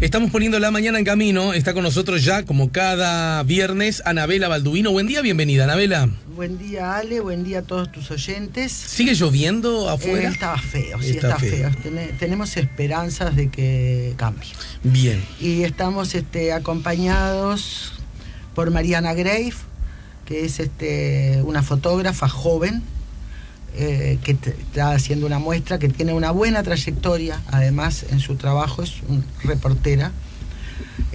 Estamos poniendo la mañana en camino. Está con nosotros ya, como cada viernes, Anabela Balduino. Buen día, bienvenida, Anabela. Buen día, Ale. Buen día a todos tus oyentes. ¿Sigue lloviendo afuera? Estaba feo, sí, está feo. Tenemos esperanzas de que cambie. Bien. Y estamos acompañados por Mariana Grave, que es una fotógrafa joven, que está haciendo una muestra, que tiene una buena trayectoria, además en su trabajo es reportera,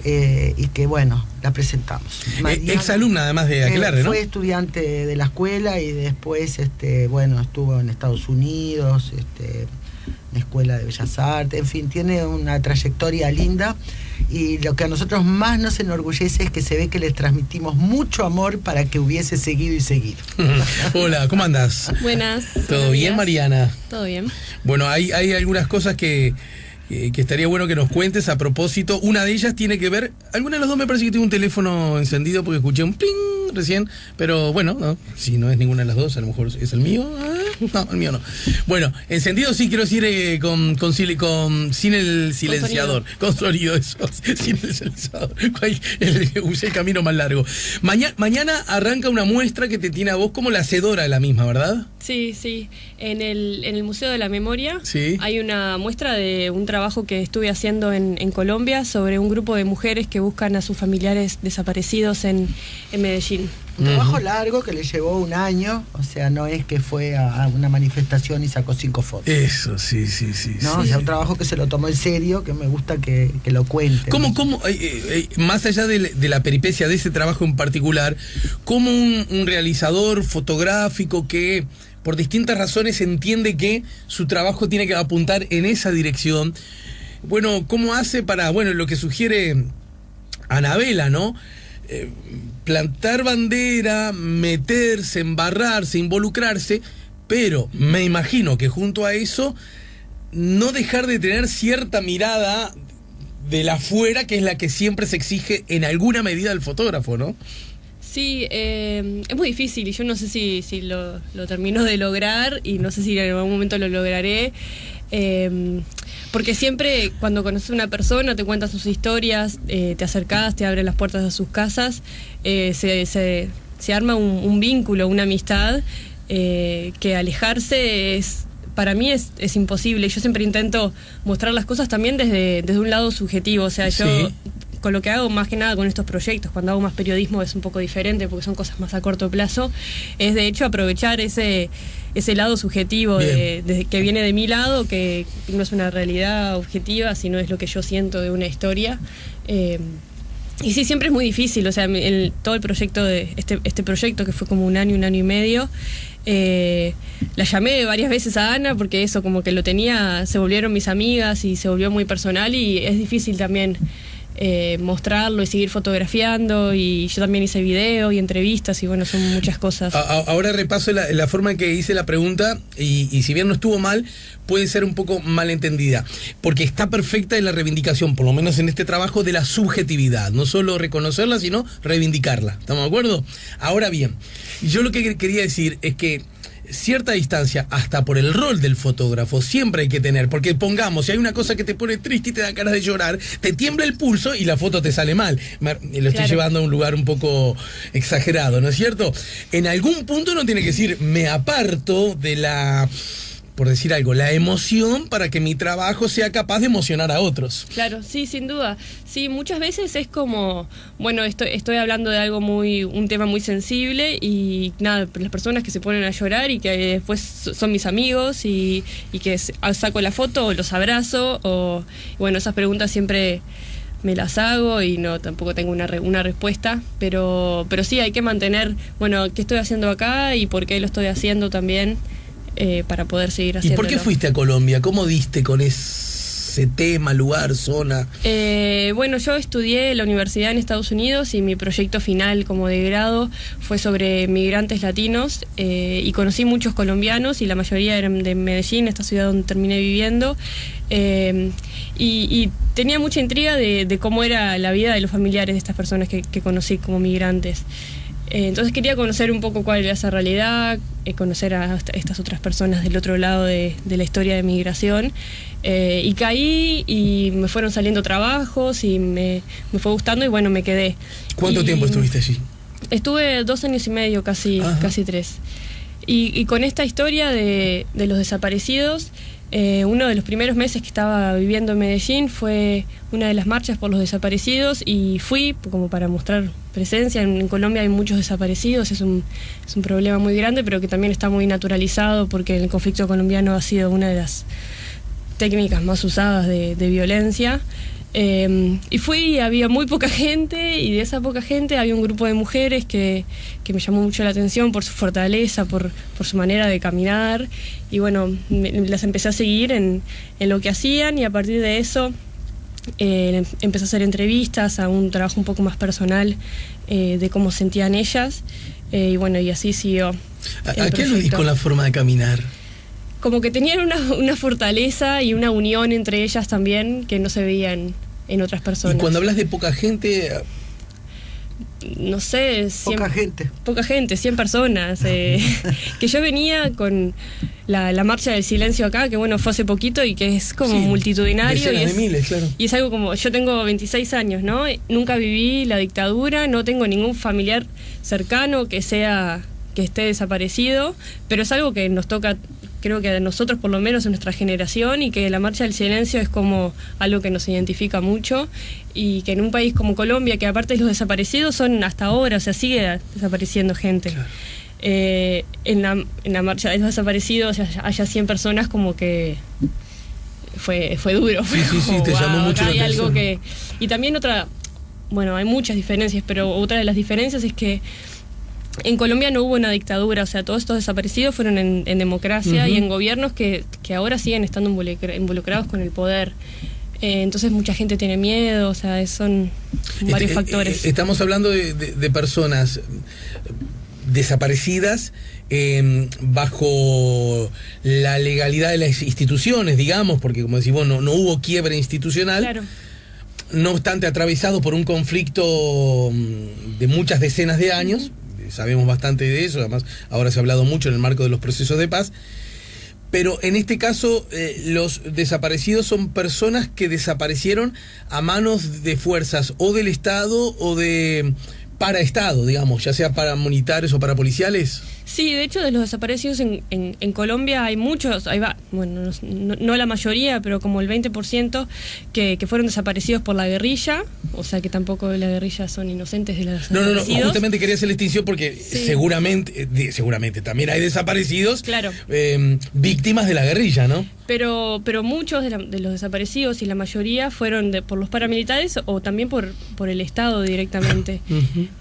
y que bueno, la presentamos. Exalumna además de Aquelarre, ¿no? Fue estudiante de la escuela y después estuvo en Estados Unidos, en la Escuela de Bellas Artes, en fin, tiene una trayectoria linda. Y lo que a nosotros más nos enorgullece es que se ve que les transmitimos mucho amor para que hubiese seguido y seguido. Hola, ¿cómo andás? Buenas. ¿Todo bien, Mariana? Todo bien. Bueno, hay algunas cosas que estaría bueno que nos cuentes a propósito. Una de ellas tiene que ver, alguna de las dos me parece que tiene un teléfono encendido porque escuché un ping recién, pero bueno, no, si no es ninguna de las dos, a lo mejor es el mío. No, el mío no. Bueno, encendido sí, quiero decir sin el silenciador. Con sonido, eso. Sin el silenciador. Usé el camino más largo. Mañana arranca una muestra que te tiene a vos como la hacedora de la misma, ¿verdad? Sí, sí. En el Museo de la Memoria, sí, hay una muestra de un trabajo que estuve haciendo en Colombia sobre un grupo de mujeres que buscan a sus familiares desaparecidos en Medellín. Un trabajo largo que le llevó un año, o sea, no es que fue a una manifestación y sacó 5 fotos. Eso, sí. No, o sea, un trabajo que se lo tomó en serio, que me gusta que lo cuente. ¿Cómo más allá de la peripecia de ese trabajo en particular, cómo un realizador fotográfico que por distintas razones entiende que su trabajo tiene que apuntar en esa dirección, bueno, cómo hace para, bueno, lo que sugiere Anabela, ¿no? Plantar bandera, meterse, embarrarse, involucrarse, pero me imagino que junto a eso no dejar de tener cierta mirada de la afuera, que es la que siempre se exige en alguna medida del fotógrafo, ¿no? Sí, es muy difícil y yo no sé si lo termino de lograr y no sé si en algún momento lo lograré. Porque siempre cuando conoces a una persona, te cuenta sus historias, te acercás, te abres las puertas de sus casas, se arma un vínculo, una amistad, que alejarse para mí es imposible. Yo siempre intento mostrar las cosas también desde un lado subjetivo, o sea, yo... Sí. Con lo que hago más que nada con estos proyectos, cuando hago más periodismo es un poco diferente porque son cosas más a corto plazo, es de hecho aprovechar ese lado subjetivo que viene de mi lado, que no es una realidad objetiva, sino es lo que yo siento de una historia. Y sí, siempre es muy difícil, o sea, todo el proyecto de este proyecto que fue como un año y medio, la llamé varias veces a Ana porque eso como que lo tenía, se volvieron mis amigas y se volvió muy personal y es difícil también mostrarlo y seguir fotografiando, y yo también hice video y entrevistas y bueno, son muchas cosas. Ahora repaso la forma en que hice la pregunta y si bien no estuvo mal, puede ser un poco malentendida, porque está perfecta en la reivindicación, por lo menos en este trabajo, de la subjetividad, no solo reconocerla, sino reivindicarla, ¿estamos de acuerdo? Ahora bien, yo lo que quería decir es que cierta distancia, hasta por el rol del fotógrafo, siempre hay que tener, porque pongamos, si hay una cosa que te pone triste y te da ganas de llorar, te tiembla el pulso y la foto te sale mal. Lo estoy llevando a un lugar un poco exagerado, ¿no es cierto? En algún punto uno tiene que decir, me aparto de la, por decir algo, la emoción para que mi trabajo sea capaz de emocionar a otros. Claro, sí, sin duda. Sí, muchas veces es como, bueno, estoy hablando de algo un tema muy sensible y nada, las personas que se ponen a llorar y que después son mis amigos y que saco la foto o los abrazo bueno, esas preguntas siempre me las hago y no, tampoco tengo una respuesta, pero sí hay que mantener, bueno, qué estoy haciendo acá y por qué lo estoy haciendo también. Para poder seguir haciéndolo. ¿Y por qué fuiste a Colombia? ¿Cómo diste con ese tema, lugar, zona? Bueno, yo estudié en la universidad en Estados Unidos y mi proyecto final como de grado fue sobre migrantes latinos y conocí muchos colombianos y la mayoría eran de Medellín, esta ciudad donde terminé viviendo, y tenía mucha intriga de cómo era la vida de los familiares de estas personas que conocí como migrantes. Entonces quería conocer un poco cuál era esa realidad, conocer a estas otras personas del otro lado de la historia de migración. Y caí y me fueron saliendo trabajos y me fue gustando y bueno, me quedé. ¿Cuánto tiempo estuviste allí? Estuve 2 años y medio, casi 3. Y con esta historia de los desaparecidos, uno de los primeros meses que estaba viviendo en Medellín fue una de las marchas por los desaparecidos y fui como para mostrar presencia. En Colombia hay muchos desaparecidos, es un problema muy grande, pero que también está muy naturalizado porque el conflicto colombiano ha sido una de las técnicas más usadas de violencia. Y fui y había muy poca gente, y de esa poca gente había un grupo de mujeres que me llamó mucho la atención por su fortaleza, por su manera de caminar, y bueno, las empecé a seguir en lo que hacían, y a partir de eso empecé a hacer entrevistas, a un trabajo un poco más personal de cómo sentían ellas, y bueno, y así siguió. ¿A qué aludís con la forma de caminar? Como que tenían una fortaleza y una unión entre ellas también que no se veía en otras personas. Y cuando hablas de poca gente... No sé... Poca gente, 100 personas. Que yo venía con la marcha del silencio acá, que bueno, fue hace poquito y que es como multitudinario. Decenas de miles, claro. Y es algo como... Yo tengo 26 años, ¿no? Nunca viví la dictadura, no tengo ningún familiar cercano que esté desaparecido, pero es algo que nos toca... Creo que a nosotros, por lo menos en nuestra generación, y que la Marcha del Silencio es como algo que nos identifica mucho, y que en un país como Colombia, que aparte los desaparecidos son hasta ahora, o sea, sigue desapareciendo gente. Claro. En la Marcha de los Desaparecidos haya 100 personas, como que fue duro. Sí, te llamó mucho la atención. Y también bueno, hay muchas diferencias, pero otra de las diferencias es que en Colombia no hubo una dictadura, o sea, todos estos desaparecidos fueron en democracia y en gobiernos que ahora siguen estando involucrados con el poder. Entonces mucha gente tiene miedo, o sea, son varios factores. Estamos hablando de personas desaparecidas bajo la legalidad de las instituciones, digamos, porque como decimos, no hubo quiebre institucional. Claro. No obstante, atravesado por un conflicto de muchas decenas de años. Sabemos bastante de eso, además ahora se ha hablado mucho en el marco de los procesos de paz, pero en este caso los desaparecidos son personas que desaparecieron a manos de fuerzas o del Estado o de paraestado, digamos, ya sea paramilitares o parapoliciales. Sí, de hecho, de los desaparecidos en Colombia hay muchos, bueno, no la mayoría, pero como el 20% que fueron desaparecidos por la guerrilla, o sea que tampoco la guerrilla son inocentes de los desaparecidos. No, justamente quería hacer la distinción porque seguramente también hay desaparecidos, claro, víctimas de la guerrilla, ¿no? Pero muchos de los desaparecidos y la mayoría fueron por los paramilitares o también por el Estado directamente,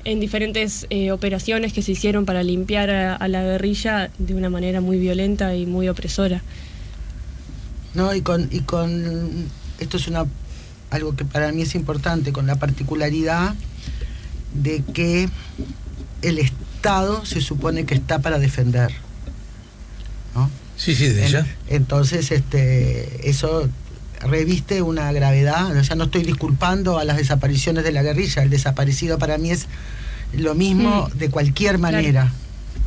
en diferentes operaciones que se hicieron para limpiar a la guerrilla de una manera muy violenta y muy opresora. No, y con esto es algo que para mí es importante, con la particularidad de que el Estado se supone que está para defender, ¿no? Sí, de ella. Entonces, eso reviste una gravedad. O sea, no estoy disculpando a las desapariciones de la guerrilla. El desaparecido para mí es lo mismo de cualquier manera. Claro.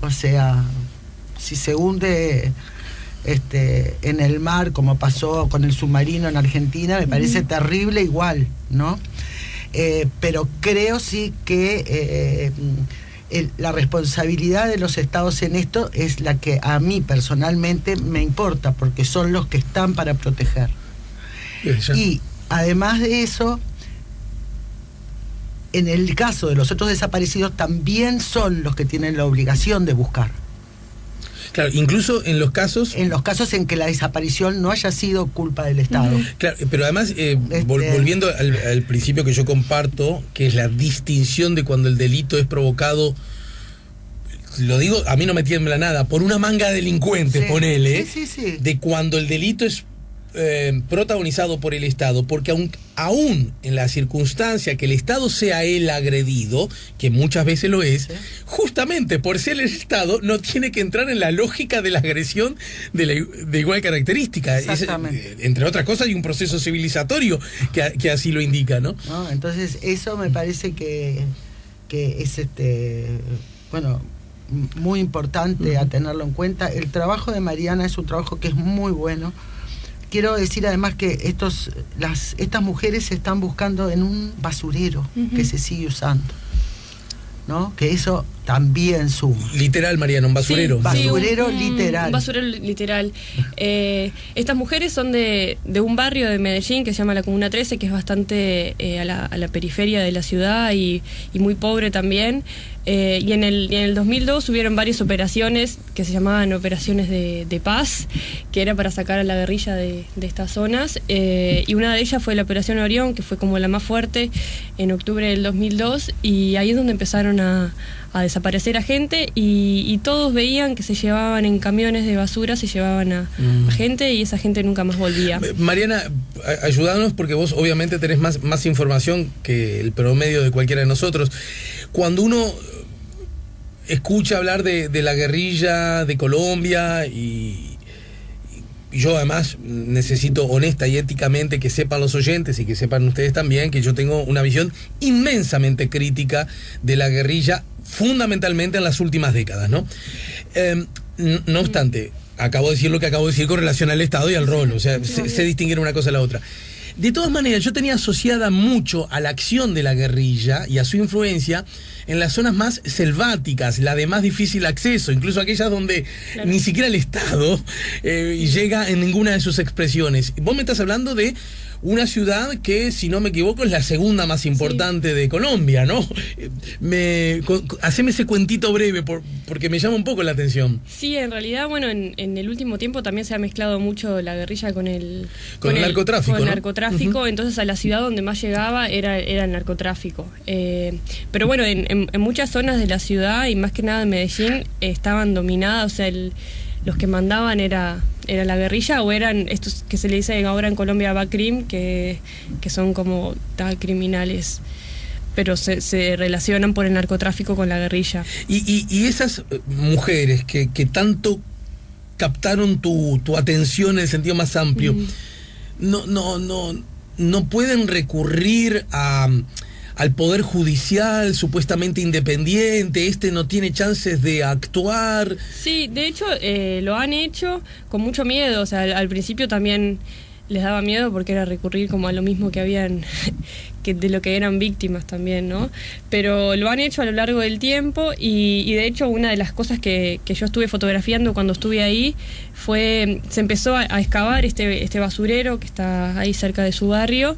O sea, si se hunde en el mar, como pasó con el submarino en Argentina, me parece terrible igual, ¿no? Pero creo sí que la responsabilidad de los estados en esto es la que a mí personalmente me importa, porque son los que están para proteger. Y además de eso, en el caso de los otros desaparecidos, también son los que tienen la obligación de buscar. Claro, incluso en los casos... En los casos en que la desaparición no haya sido culpa del Estado. Claro, pero además, volviendo al principio que yo comparto, que es la distinción de cuando el delito es provocado, lo digo, a mí no me tiembla nada, por una manga de delincuentes, ponele, sí. De cuando el delito es protagonizado por el Estado, porque aún en la circunstancia que el Estado sea el agredido, que muchas veces lo es, justamente por ser el Estado no tiene que entrar en la lógica de la agresión de igual característica. Entre otras cosas, hay un proceso civilizatorio que así lo indica, ¿no? Entonces eso me parece que es bueno, muy importante a tenerlo en cuenta. El trabajo de Mariana es un trabajo que es muy bueno. Quiero decir además que estas mujeres se están buscando en un basurero que se sigue usando, ¿no? Que eso también suma. Literal, Mariana, un basurero. Sí, basurero literal. Un basurero literal. Estas mujeres son de un barrio de Medellín que se llama la Comuna 13, que es bastante a la periferia de la ciudad y muy pobre también. Y en el 2002 hubieron varias operaciones que se llamaban operaciones de paz, que era para sacar a la guerrilla de estas zonas. Y una de ellas fue la Operación Orión, que fue como la más fuerte en octubre del 2002. Y ahí es donde empezaron a desaparecer a gente y todos veían que se llevaban en camiones de basura, se llevaban a gente y esa gente nunca más volvía. Mariana, ayúdanos porque vos obviamente tenés más información que el promedio de cualquiera de nosotros. Cuando uno escucha hablar de la guerrilla de Colombia y yo además necesito honesta y éticamente que sepan los oyentes y que sepan ustedes también que yo tengo una visión inmensamente crítica de la guerrilla, fundamentalmente en las últimas décadas, ¿no? No obstante, acabo de decir lo que acabo de decir con relación al Estado y al rol, o sea, sé distinguir una cosa de la otra. De todas maneras, yo tenía asociada mucho a la acción de la guerrilla y a su influencia en las zonas más selváticas, la de más difícil acceso, incluso aquellas donde ni siquiera el Estado llega en ninguna de sus expresiones. Vos me estás hablando de una ciudad que, si no me equivoco, es la segunda más importante de Colombia, ¿no? Haceme ese cuentito breve porque me llama un poco la atención. Sí, en realidad, bueno, en el último tiempo también se ha mezclado mucho la guerrilla con el narcotráfico, con el ¿no? narcotráfico, entonces a la ciudad donde más llegaba era el narcotráfico. Pero bueno, en muchas zonas de la ciudad y más que nada en Medellín estaban dominadas, o sea, los que mandaban era la guerrilla o eran estos que se le dice ahora en Colombia Bacrim, que son como criminales, pero se relacionan por el narcotráfico con la guerrilla. Y esas mujeres que tanto captaron tu atención en el sentido más amplio, no pueden recurrir al Poder Judicial supuestamente independiente, no tiene chances de actuar. Sí, de hecho lo han hecho con mucho miedo, o sea, al principio también les daba miedo porque era recurrir como a lo mismo que habían, de lo que eran víctimas también, ¿no? Pero lo han hecho a lo largo del tiempo y de hecho una de las cosas que yo estuve fotografiando cuando estuve ahí se empezó a excavar este basurero que está ahí cerca de su barrio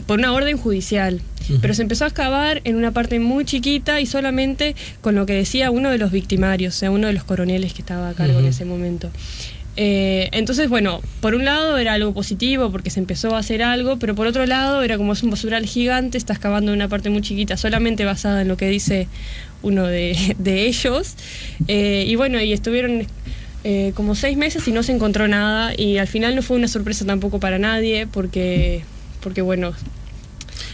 por una orden judicial. Pero se empezó a excavar en una parte muy chiquita y solamente con lo que decía uno de los victimarios, o sea, uno de los coroneles que estaba a cargo en ese momento. Entonces, bueno, por un lado era algo positivo porque se empezó a hacer algo, pero por otro lado era como es un basural gigante, está excavando en una parte muy chiquita, solamente basada en lo que dice uno de ellos. Y bueno, y estuvieron como 6 meses y no se encontró nada y al final no fue una sorpresa tampoco para nadie porque bueno...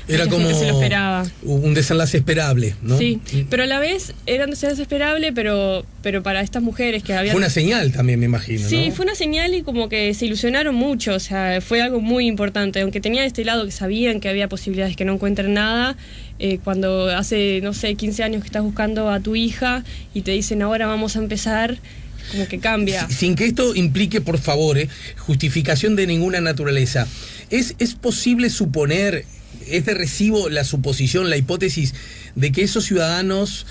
Era como se lo esperaba. Un desenlace esperable, ¿no? Sí, pero a la vez era un desenlace esperable, pero para estas mujeres que habían... Fue una señal también, me imagino, Sí, ¿no? fue una señal y como que se ilusionaron mucho, o sea, fue algo muy importante, aunque tenía este lado que sabían que había posibilidades que no encuentren nada, cuando hace, no sé, 15 años que estás buscando a tu hija y te dicen ahora vamos a empezar... como que cambia. Sin que esto implique, por favor, justificación de ninguna naturaleza. ¿Es posible suponer, es de recibo la suposición, la hipótesis de que esos ciudadanas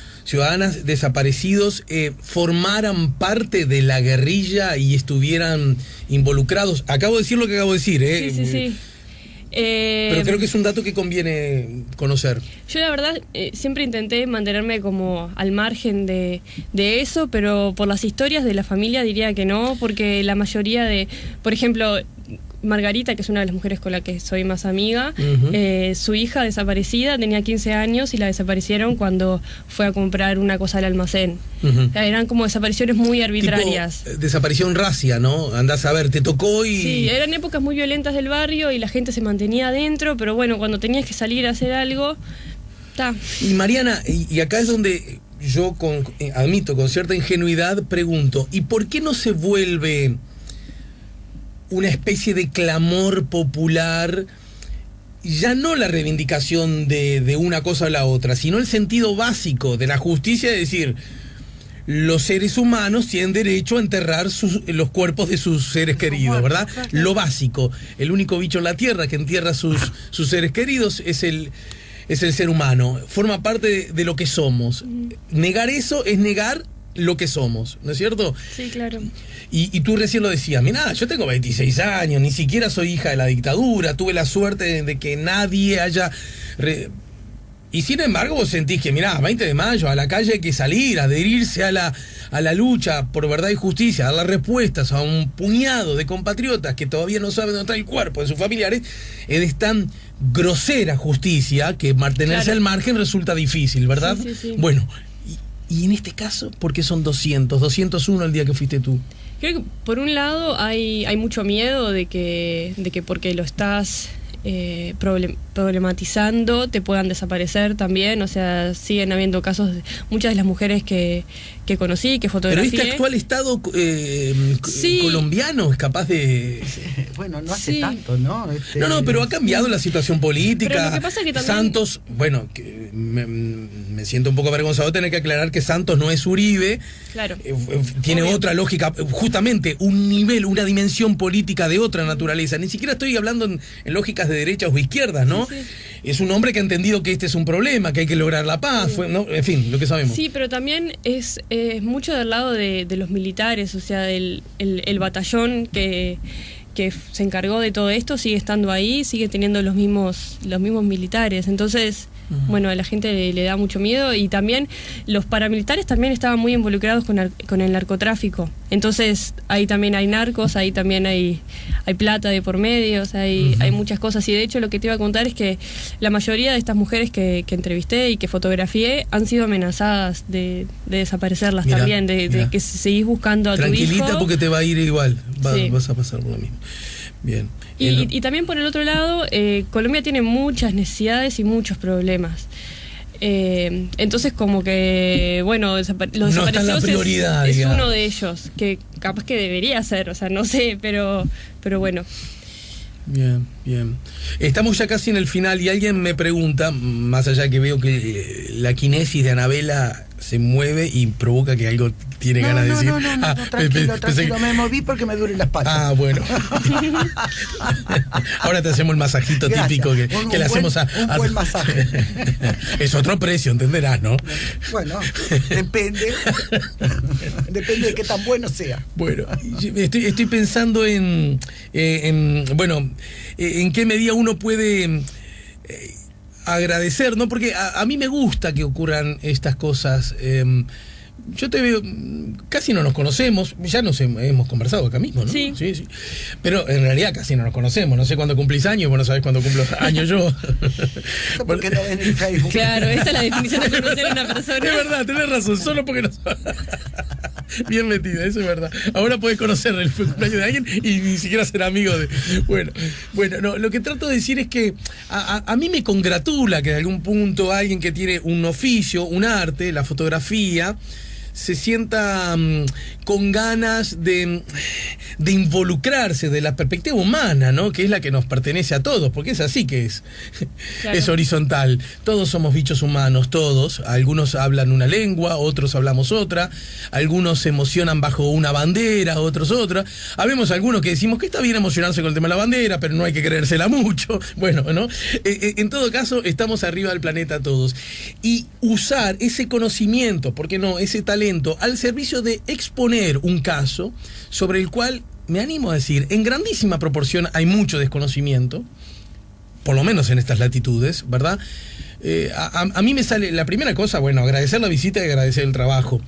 desaparecidos formaran parte de la guerrilla y estuvieran involucrados? Acabo de decir lo que acabo de decir, Sí. Pero creo que es un dato que conviene conocer. Yo la verdad siempre intenté mantenerme como al margen de eso, pero por las historias de la familia diría que no, porque la mayoría por ejemplo, Margarita, que es una de las mujeres con la que soy más amiga, su hija desaparecida tenía 15 años y la desaparecieron cuando fue a comprar una cosa al almacén. O sea, eran como desapariciones muy arbitrarias. Tipo, desaparición racia, ¿no? Andás a ver, te tocó y... Sí, eran épocas muy violentas del barrio y la gente se mantenía adentro, pero bueno, cuando tenías que salir a hacer algo, Y Mariana, y acá es donde yo admito con cierta ingenuidad pregunto, ¿y por qué no se vuelve una especie de clamor popular ya no la reivindicación de una cosa o la otra, sino el sentido básico de la justicia, es decir, los seres humanos tienen derecho a enterrar los cuerpos de sus seres queridos, ¿verdad? Lo básico. El único bicho en la tierra que entierra sus seres queridos es el ser humano. Forma parte de lo que somos. Negar eso es negar lo que somos, ¿no es cierto? Sí, claro. Y tú recién lo decías, mirá, yo tengo 26 años, ni siquiera soy hija de la dictadura, tuve la suerte de que nadie haya... Y sin embargo vos sentís que, mirá, 20 de mayo, a la calle hay que salir, adherirse a la lucha por verdad y justicia, dar las respuestas a un puñado de compatriotas que todavía no saben dónde está el cuerpo de sus familiares, es tan grosera justicia que mantenerse al margen resulta difícil, ¿verdad? Sí. Bueno, y en este caso, ¿por qué son 201 el día que fuiste tú? Creo que por un lado hay mucho miedo de que porque lo estás problematizando te puedan desaparecer también, o sea, siguen habiendo casos muchas de las mujeres que conocí, que fotografié. Pero este actual Estado colombiano es capaz de... Bueno, no hace tanto, ¿no? No, pero ha cambiado la situación política. Pero lo que pasa es que también... Santos, bueno, que me siento un poco avergonzado de tener que aclarar que Santos no es Uribe. Claro. Tiene otra lógica, justamente un nivel, una dimensión política de otra naturaleza. Ni siquiera estoy hablando en lógicas de derechas o izquierdas, ¿no? Sí. Es un hombre que ha entendido que este es un problema, que hay que lograr la paz, ¿no? En fin, lo que sabemos. Sí, pero también es mucho del lado de los militares, o sea, el batallón que se encargó de todo esto sigue estando ahí, sigue teniendo los mismos militares. Entonces, bueno, a la gente le da mucho miedo, y también los paramilitares también estaban muy involucrados con el narcotráfico. Entonces, ahí también hay narcos, ahí también hay plata de por medio, o sea, hay muchas cosas. Y de hecho lo que te iba a contar es que la mayoría de estas mujeres que entrevisté y que fotografié han sido amenazadas de desaparecerlas. Mirá, también, de que seguís buscando a tu hijo. Tranquilita, porque te va a ir igual, vas a pasar por lo mismo. Bien. Y también por el otro lado, Colombia tiene muchas necesidades y muchos problemas. Entonces, como que, bueno, los desaparecidos es uno de ellos, que capaz que debería ser, o sea, no sé, pero bueno. Bien. Estamos ya casi en el final y alguien me pregunta, más allá que veo que la kinesis de Anabela se mueve y provoca que algo tiene ganas de decir. No, tranquilo, me moví porque me duele la espalda. Ah, bueno. Ahora te hacemos el masajito típico que le hacemos a... Un buen masaje. Es otro precio, entenderás, ¿no? Bueno, depende de qué tan bueno sea. Bueno, estoy pensando en qué medida uno puede agradecer, ¿no? Porque a mí me gusta que ocurran estas cosas. Yo te veo, casi no nos conocemos, ya nos hemos conversado acá mismo, ¿no? Sí. Pero en realidad casi no nos conocemos, no sé cuándo cumplís años, vos no sabés cuándo cumplo años yo. Porque no ven el Facebook. Claro, esta es la definición de conocer a una persona. Es verdad, tenés razón, solo porque no bien metida, eso es verdad. Ahora podés conocer el cumpleaños de alguien y ni siquiera ser amigo de... Bueno, no, lo que trato de decir es que a mí me congratula que de algún punto alguien que tiene un oficio, un arte, la fotografía, se sienta con ganas de involucrarse de la perspectiva humana, ¿no? Que es la que nos pertenece a todos, porque es así que es. Claro. Es horizontal. Todos somos bichos humanos, todos. Algunos hablan una lengua, otros hablamos otra. Algunos se emocionan bajo una bandera, otros otra. Habemos algunos que decimos que está bien emocionarse con el tema de la bandera, pero no hay que creérsela mucho. Bueno, ¿no? En todo caso, estamos arriba del planeta todos. Y usar ese conocimiento, ¿por qué no? Ese talento al servicio de exponer un caso sobre el cual, me animo a decir, en grandísima proporción hay mucho desconocimiento, por lo menos en estas latitudes, ¿verdad? A mí me sale, la primera cosa, bueno, agradecer la visita y agradecer el trabajo.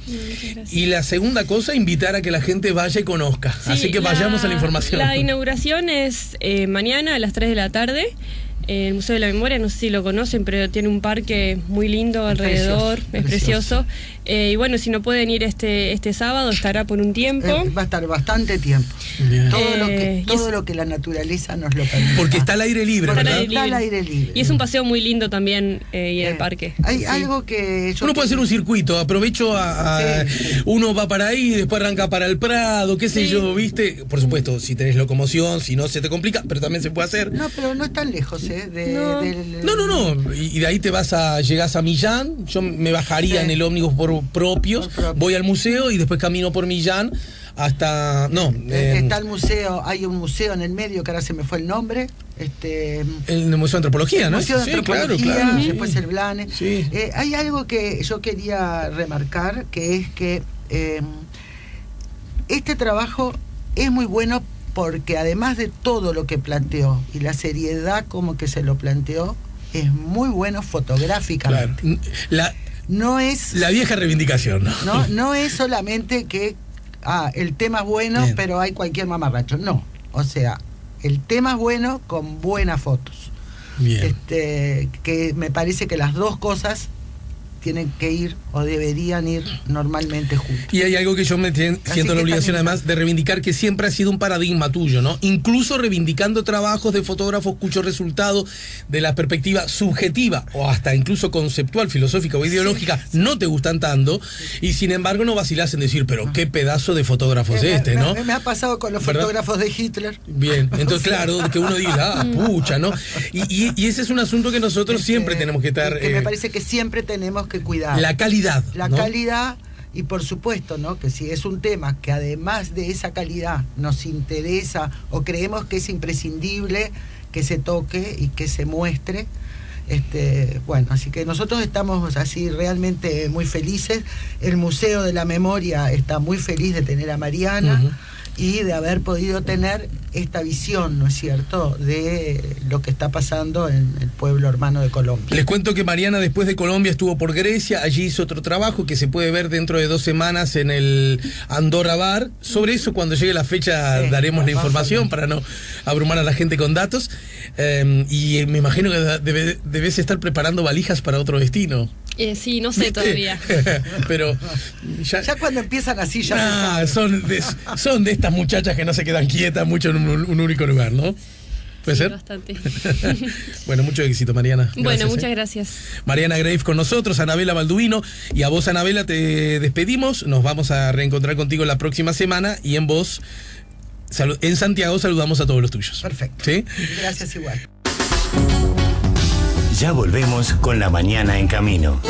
Y la segunda cosa, invitar a que la gente vaya y conozca. Sí, así que vayamos a la información. La inauguración es mañana a las 3 de la tarde. El Museo de la Memoria, no sé si lo conocen, pero tiene un parque muy lindo alrededor, es precioso. Y bueno, si no pueden ir este sábado, estará por un tiempo. Va a estar bastante tiempo. Bien. Todo lo que la naturaleza nos lo permite. Porque está al aire libre, ¿verdad? Está al aire libre. Y es un paseo muy lindo también ir al parque. Hay algo que uno puede hacer un circuito, aprovecho Sí. uno va para ahí, después arranca para el Prado, qué sé yo, ¿viste? Por supuesto, si tenés locomoción, si no se te complica, pero también se puede hacer. No, pero no es tan lejos, No. Y de ahí llegás a Millán, yo me bajaría en el ómnibus propio, voy al museo y después camino por Millán hasta... está el museo, hay un museo en el medio que ahora se me fue el nombre. El Museo de Antropología, ¿no? Museo de Antropología, claro. después el Blanes. Sí. Hay algo que yo quería remarcar, que es que este trabajo es muy bueno porque además de todo lo que planteó y la seriedad como que se lo planteó, es muy bueno fotográficamente. Claro. No es la vieja reivindicación, ¿no? No es solamente que el tema es bueno, Bien. pero hay cualquier mamarracho. No. O sea, el tema es bueno con buenas fotos. Bien. Que me parece que las dos cosas tienen que ir o deberían ir normalmente juntos. Y hay algo que yo siento la obligación además de reivindicar, que siempre ha sido un paradigma tuyo, ¿no? Incluso reivindicando trabajos de fotógrafos cuyo resultado de la perspectiva subjetiva o hasta incluso conceptual, filosófica o ideológica no te gustan tanto, y sin embargo no vacilás en decir, pero qué pedazo de fotógrafo es ¿no? Me ha pasado con los fotógrafos de Hitler. Bien, entonces claro, que uno diga, pucha, ¿no? Y ese es un asunto que nosotros siempre tenemos que estar... que me parece que siempre tenemos que cuidar. La calidad. La calidad, y por supuesto, ¿no? Que si es un tema que además de esa calidad nos interesa o creemos que es imprescindible que se toque y que se muestre, bueno, así que nosotros estamos así realmente muy felices. El Museo de la Memoria está muy feliz de tener a Mariana. Y de haber podido tener esta visión, ¿no es cierto?, de lo que está pasando en el pueblo hermano de Colombia. Les cuento que Mariana después de Colombia estuvo por Grecia, allí hizo otro trabajo que se puede ver dentro de 2 semanas en el Andorra Bar. Sobre eso, cuando llegue la fecha, daremos la información para no abrumar a la gente con datos. Y me imagino que debes estar preparando valijas para otro destino. Sí, no sé todavía. Pero ya cuando empiezan así ya son de estas muchachas que no se quedan quietas mucho en un único lugar, ¿no? ¿Puede ser? Bastante. Bueno, mucho éxito, Mariana. Bueno, muchas gracias. Mariana Greif con nosotros, Anabela Balduino, y a vos, Anabela, te despedimos. Nos vamos a reencontrar contigo la próxima semana, y en vos, en Santiago, saludamos a todos los tuyos. Perfecto. ¿Sí? Gracias igual. Ya volvemos con La Mañana en Camino.